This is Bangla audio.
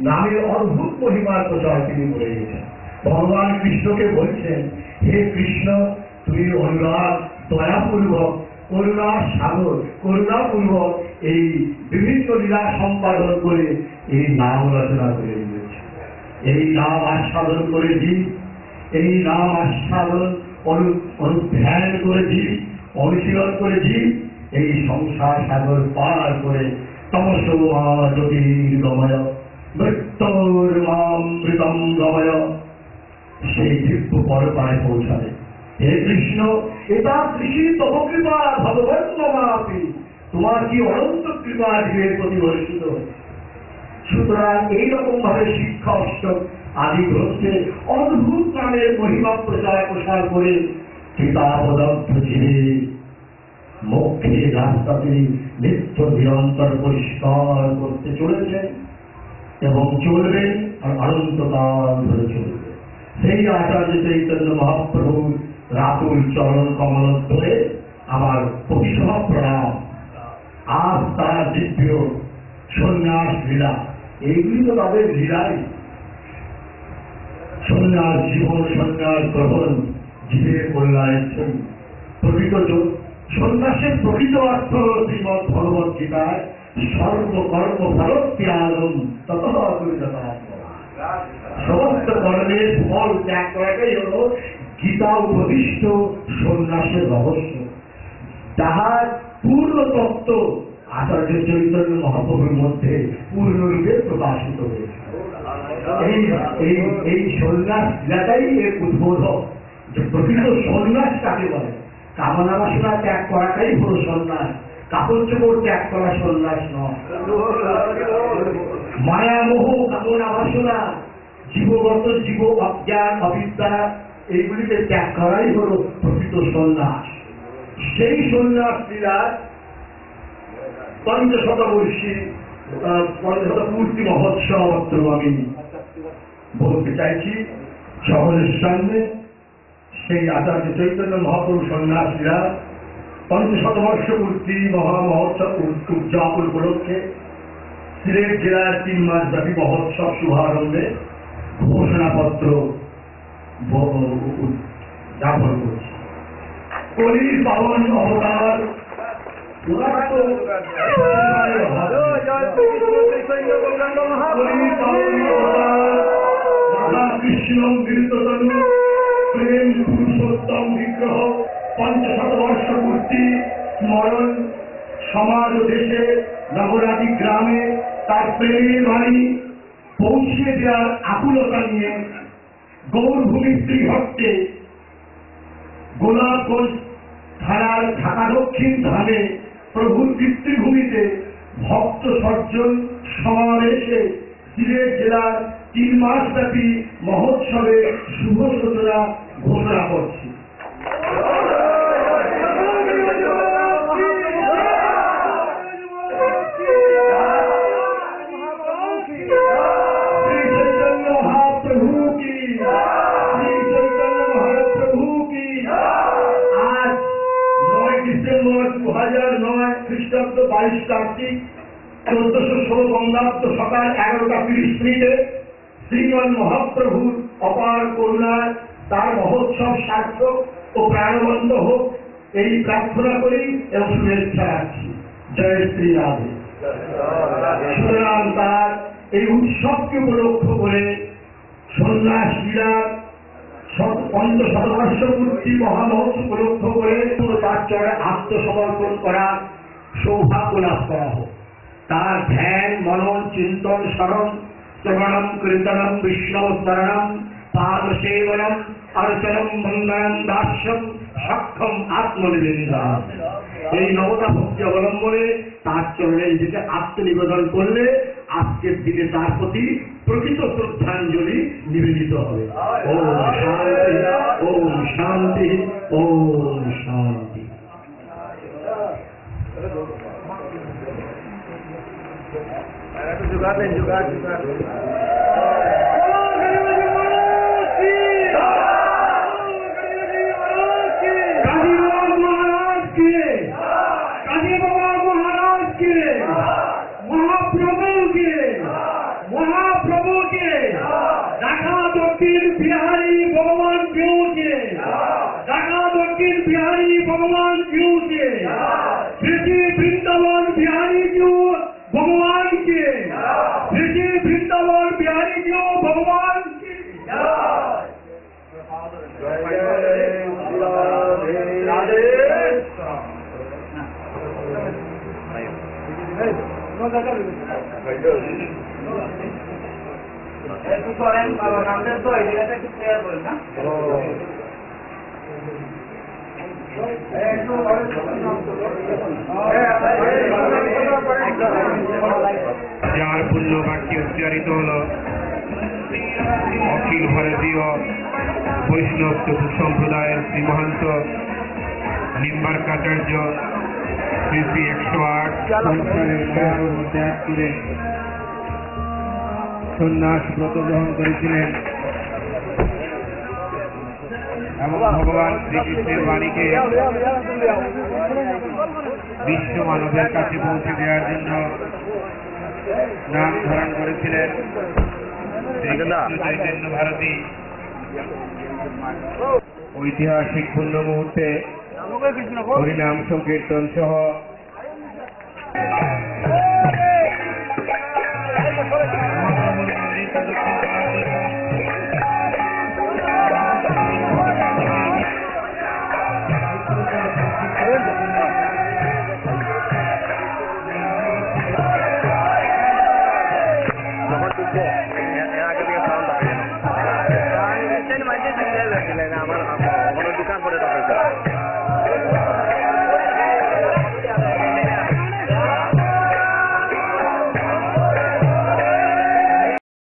নামে অদ্ভুত মহিমার প্রচার তিনি করে গেছেন। ভগবান কৃষ্ণকে বলছেন, হে কৃষ্ণ, তুমি অনুরাগ, দয়াপূর্বক, করুণার সাগর, করুণাপূর্বক এই বিভিন্ন লীলা সম্পাদন করে এই নাম রচনা করে দিয়েছে। এই নাম আস্বাদন করে জীব, এই নাম আস্বাদন অনুধ্যান করে জীব, অনুশীলন করে জীব এই সংসার সাগর পার করে তমসো মা জ্যোতির্গময় মৃত্যুর্মামৃতম গময় সেই দিব্য পরপারে পৌঁছাবে। হে কৃষ্ণ, এটা কৃষি তব কৃপা ভগবন্নমাপি, তোমার কি অনন্ত কৃপা জীবের প্রতি বর্ষিত। সুতরাং এইরকম ভাবে শিক্ষা অষ্টক আদি গ্রন্থে অদ্ভুত নামের মহিমা প্রসার করে চিতাবদ্ধ জীবে মোক্ষের রাস্তা তিনি নিত্য নিরন্তর পরিষ্কার করতে চলেছেন এবং চলবেন, আর অনন্তকাল ধরে চলবে। সেই আচার্য চৈতন্য মহাপ্রভু রাতুল চরণ কমল ধরে আমার প্রতিসভা প্রণাম। আজ তারা দিব্য সন্ন্যাস লীলা, এইগুলি তো তাদের লীলাই। সন্ন্যাস জীবন, সন্ন্যাস গ্রহণ, জীবের কল্যাণের জন্য। প্রকৃত সন্ন্যাসের প্রকৃত অর্থ শ্রীমদ ভগবত গীতায় সর্বকর্ম ফল ত্যাগম ততঃ পরিণতাম। সমস্ত কর্মের ফল ত্যাগ করাটাই হল গীতা উপদিষ্ট সন্ন্যাসের রহস্য, যাহার পূর্ণ তত্ত্ব আচার্য চৈতন্য মহাপ্রভুর মধ্যে পূর্ণরূপে প্রকাশিত হয়েছে। এই সন্ন্যাস ক্রিয়াটাই এর উদ্বোধক, যে প্রকৃত সন্ন্যাস কাকে বলে। কামনা বাসনা ত্যাগ করাটাই হল সন্ন্যাস, কাপড় চোপড় ত্যাগ করা সন্ন্যাস নয়। মায়া মোহ, কামনা বাসনা, জীবগত জীব অজ্ঞান অবিদ্যা, এইগুলিকে ত্যাগ করাই হল প্রকৃত সন্ন্যাস। সেই সন্ন্যাস ক্রীড়ার পঞ্চশতবর্ষী পূর্তি মহোৎসব আমি বলতে চাইছি সকলের সামনে। সেই আচার্য চৈতন্য মহাপ্রভু সন্ন্যাসীরা পঞ্চশতবর্ষ পূর্তি মহামহোৎসব উদযাপন উপলক্ষে সিলেট জেলার 3 মাস ব্যাপী মহোৎসব শুভারম্ভে ঘোষণাপত্র জ্ঞাপন করছে। কলির পাবন অবতার কৃষ্ণ বীরতনু প্রেম পুরুষোত্তম বিগ্রহ পঞ্চশতবর্ষ পূর্তি স্মরণ সমাজ ও দেশে নগরাদি গ্রামে তার প্রেমের বাণী পৌঁছে দেওয়ার আকুলতা নিয়ে গৌরভূমি শ্রীহট্টে গোলাপগঞ্জ থানার ঢাকা দক্ষিণ ধামে প্রভুর পিতৃভূমিতে ভক্ত সজ্জন সমাবেশে সিলেট জেলার 3 মাস ব্যাপী মহোৎসবে শুভ সূচনা ঘোষণা করছি। ডিসেম্বর 2009 খ্রিস্টাব্দ 22 কার্তিক 1416 বঙ্গাব্দ সকাল 11:30 শ্রীমন মহাপ্রভুর অপার করুণায় তার মহোৎসব সার্থক ও প্রাণবন্ত হোক, এই প্রার্থনা করি এবং শুভেচ্ছা রাখছি। জয় শ্রী রাধে। সুতরাং তার এই উৎসবকে উপলক্ষ করে সন্ন্যাস লীলার পঞ্চশতবর্ষ পূর্তি মহামহোৎসব উপলক্ষ করে তার চরে আত্মসমর্পণ করার সৌভাগ্য লাভ করা হোক। তার ধ্যান, মনন, চিন্তন, স্মরণ, শ্রবণম, কীর্তনম, বিষ্ণু শরণম, পাদ সেবনম, অর্চনম, মঙ্গলম, দাস্যম, সক্ষম আত্মনিবেদন, এই নবতা ভক্তি অবলম্বনে তার চরণে নিজেকে আত্মনিবেদন করলে আজকের দিনে তার প্রতি প্রকৃত শ্রদ্ধাঞ্জলি নিবেদিত হবে। ওম শান্তি, ওম শান্তি, ওম শান্তি। महाप्रभु के দক্ষিণ বিহারী ভগবান বিউকে ঢাকা দক্ষিণ বিহারী ভগবান বিউকে শ্রী বৃন্দাবন বিহারী জিউ ভগবান के श्री वृंदावन बिहारी जी भगवान की যার পুণ্য বাক্যে উচ্চারিত হল অখিল ভারতীয় বৈষ্ণব চতুর্থ সম্প্রদায়ের শ্রী মহান্ত নিম্বার্কাচার্য শ্রী শ্রী 108 সংসারের মায়ারোধ ত্যাগ করে সন্ন্যাস ব্রত গ্রহণ করেছিলেন এবং ভগবান শ্রীকৃষ্ণের বাণীকে বিশ্ব মানবের কাছে পৌঁছে দেওয়ার জন্য নাম ধারণ করেছিলেন শ্রীকৃষ্ণ চৈতন্য ভারতী। ঐতিহাসিক পূর্ণ মুহূর্তে হরিনাম সংকীর্তন সহ আমার